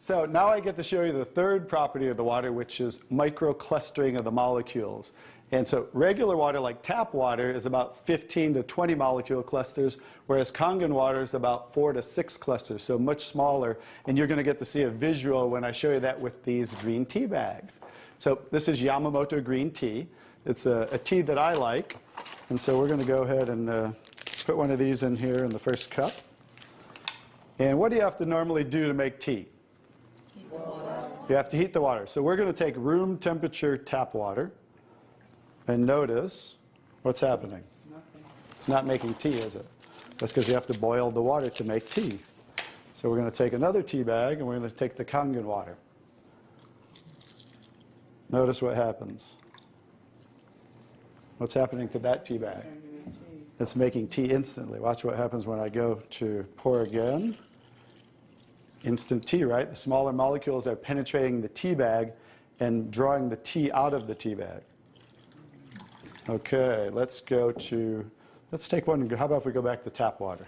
So now I get to show you the third property of the water, which is microclustering of the molecules. And so regular water, like tap water, is about 15 to 20 molecule clusters, whereas Kangen water is about 4 to 6 clusters, so much smaller. And you're going to get to see a visual when I show you that with these green tea bags. So this is Yamamoto green tea. It's a tea that I like. And so we're going to go ahead and put one of these in here in the first cup. And what do you have to normally do to make tea? Heat the water. You have to heat the water. So we're going to take room temperature tap water. And notice what's happening. Nothing. It's not making tea, is it? That's because you have to boil the water to make tea. So we're going to take another tea bag, and we're going to take the Kangen water. Notice what happens. What's happening to that tea bag? It's making tea instantly. Watch what happens when I go to pour again. Instant tea, right? The smaller molecules are penetrating the tea bag and drawing the tea out of the tea bag. Okay, let's take one. How about if we go back to tap water?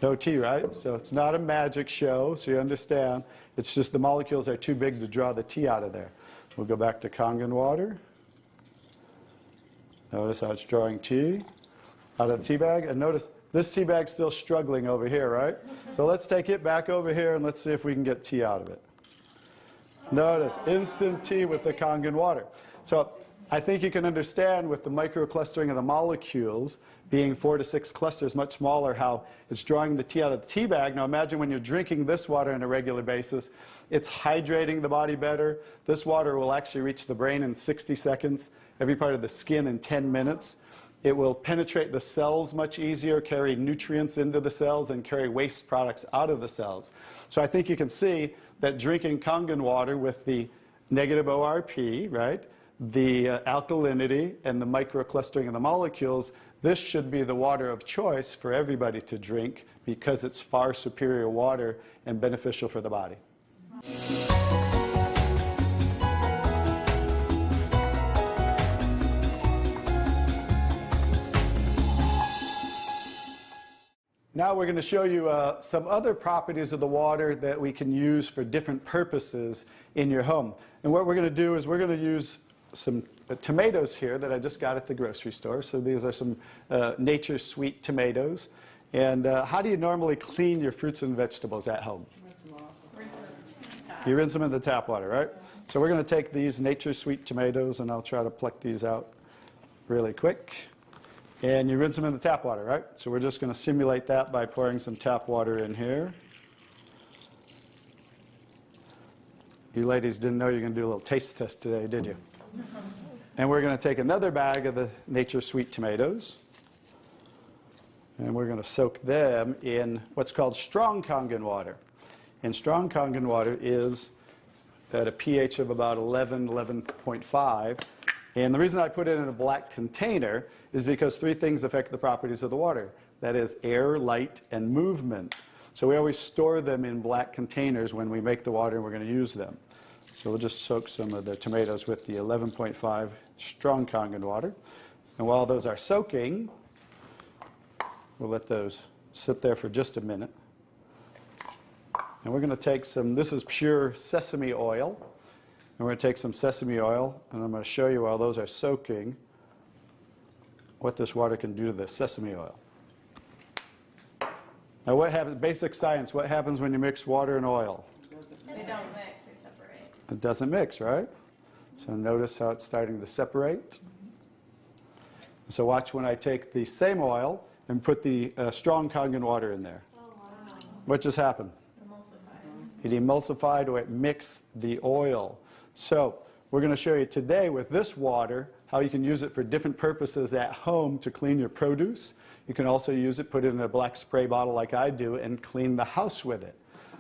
No tea, right? So it's not a magic show, so you understand. It's just the molecules are too big to draw the tea out of there. We'll go back to Kangen water. Notice how it's drawing tea out of the tea bag. And notice this tea bag's still struggling over here, right? So let's take it back over here and let's see if we can get tea out of it. Notice, instant tea with the Kangen water. So I think you can understand with the microclustering of the molecules being 4 to 6 clusters, much smaller, how it's drawing the tea out of the tea bag. Now imagine when you're drinking this water on a regular basis, it's hydrating the body better. This water will actually reach the brain in 60 seconds, every part of the skin in 10 minutes. It will penetrate the cells much easier, carry nutrients into the cells, and carry waste products out of the cells. So I think you can see that drinking Kangen water with the negative ORP, right, the alkalinity, and the microclustering of the molecules, this should be the water of choice for everybody to drink because it's far superior water and beneficial for the body. Now we're going to show you some other properties of the water that we can use for different purposes in your home. And what we're going to do is we're going to use some tomatoes here that I just got at the grocery store. So these are some Nature's Sweet tomatoes. And how do you normally clean your fruits and vegetables at home? You rinse them in the tap water, right? So we're going to take these Nature's Sweet tomatoes, and I'll try to pluck these out really quick. And you rinse them in the tap water, right? So we're just going to simulate that by pouring some tap water in here. You ladies didn't know you were going to do a little taste test today, did you? And we're going to take another bag of the Nature's Sweet tomatoes. And we're going to soak them in what's called strong Kangen water. And strong Kangen water is at a pH of about 11, 11.5. And the reason I put it in a black container is because 3 things affect the properties of the water. That is air, light, and movement. So we always store them in black containers when we make the water and we're going to use them. So we'll just soak some of the tomatoes with the 11.5 strong Kangen water. And while those are soaking, we'll let those sit there for just a minute. And we're going to take some, this is pure sesame oil. And we're going to take some sesame oil, and I'm going to show you while those are soaking what this water can do to the sesame oil. Now what happens, basic science, what happens when you mix water and oil? They don't mix, they separate. It doesn't mix, right? So notice how it's starting to separate. So watch when I take the same oil and put the strong Kangen water in there. Oh, wow. What just happened? Emulsified. It emulsified or it mixed the oil. So we're going to show you today with this water how you can use it for different purposes at home to clean your produce. You can also use it, put it in a black spray bottle like I do, and clean the house with it.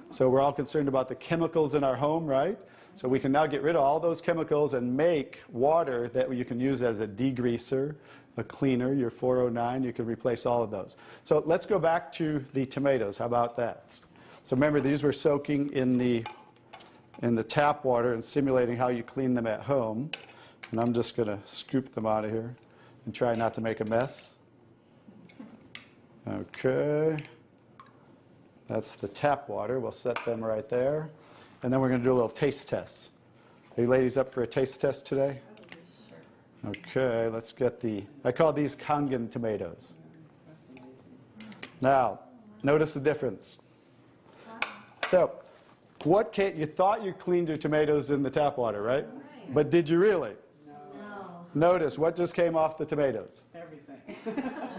So we're all concerned about the chemicals in our home, right? So we can now get rid of all those chemicals and make water that you can use as a degreaser, a cleaner, your 409. You can replace all of those. So let's go back to the tomatoes. How about that? So remember, these were soaking in the tap water and simulating how you clean them at home. And I'm just going to scoop them out of here and try not to make a mess. Okay. That's the tap water. We'll set them right there. And then we're going to do a little taste test. Are you ladies up for a taste test today? Okay, let's get I call these Kangen tomatoes. Now, notice the difference. So, you thought you cleaned your tomatoes in the tap water, right? But did you really? No. Notice what just came off the tomatoes. Everything.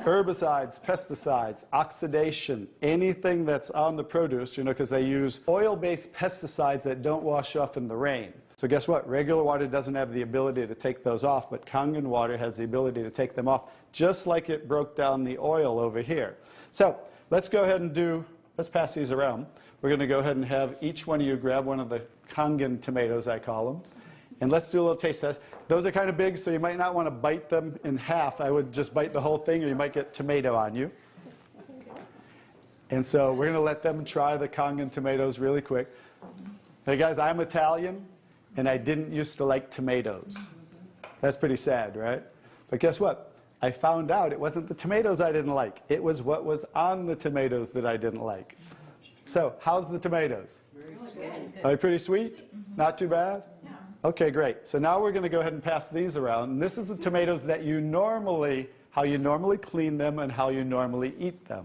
Herbicides, pesticides, oxidation, anything that's on the produce, because they use oil-based pesticides that don't wash off in the rain. So guess what? Regular water doesn't have the ability to take those off, but Kangen water has the ability to take them off, just like it broke down the oil over here. So let's go ahead and let's pass these around. We're going to go ahead and have each one of you grab one of the Kangen tomatoes, I call them. And let's do a little taste test. Those are kind of big, so you might not want to bite them in half. I would just bite the whole thing, or you might get tomato on you. And so we're going to let them try the Kangen tomatoes really quick. Hey guys, I'm Italian, and I didn't used to like tomatoes. That's pretty sad, right? But guess what? I found out it wasn't the tomatoes I didn't like. It was what was on the tomatoes that I didn't like. So, how's the tomatoes? Are they pretty sweet? Not too bad? Okay, great. So now we're going to go ahead and pass these around. And this is the tomatoes that how you normally clean them and how you normally eat them.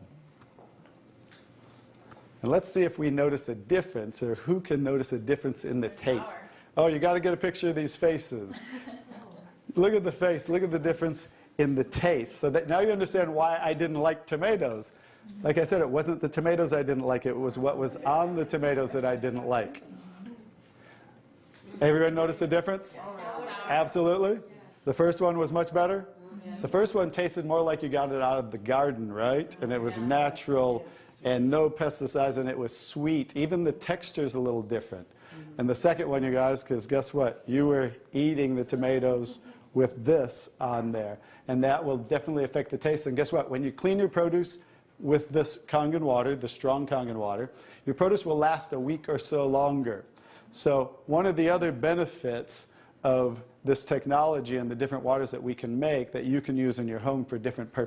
And let's see if we notice a difference, or who can notice a difference in the taste. Sour. Oh, you got to get a picture of these faces. Look at the face. Look at the difference in the taste. So that now you understand why I didn't like tomatoes. Like I said, it wasn't the tomatoes I didn't like. It was what was on the tomatoes that I didn't like. Everyone notice the difference? Yes. Absolutely. Yes. The first one was much better. Yes. The first one tasted more like you got it out of the garden, right? And it was natural and no pesticides, and it was sweet. Even the texture's a little different. And the second one, you guys, because guess what? You were eating the tomatoes with this on there. And that will definitely affect the taste. And guess what? When you clean your produce with this Kangen water, the strong Kangen water, your produce will last a week or so longer. So one of the other benefits of this technology and the different waters that we can make that you can use in your home for different purposes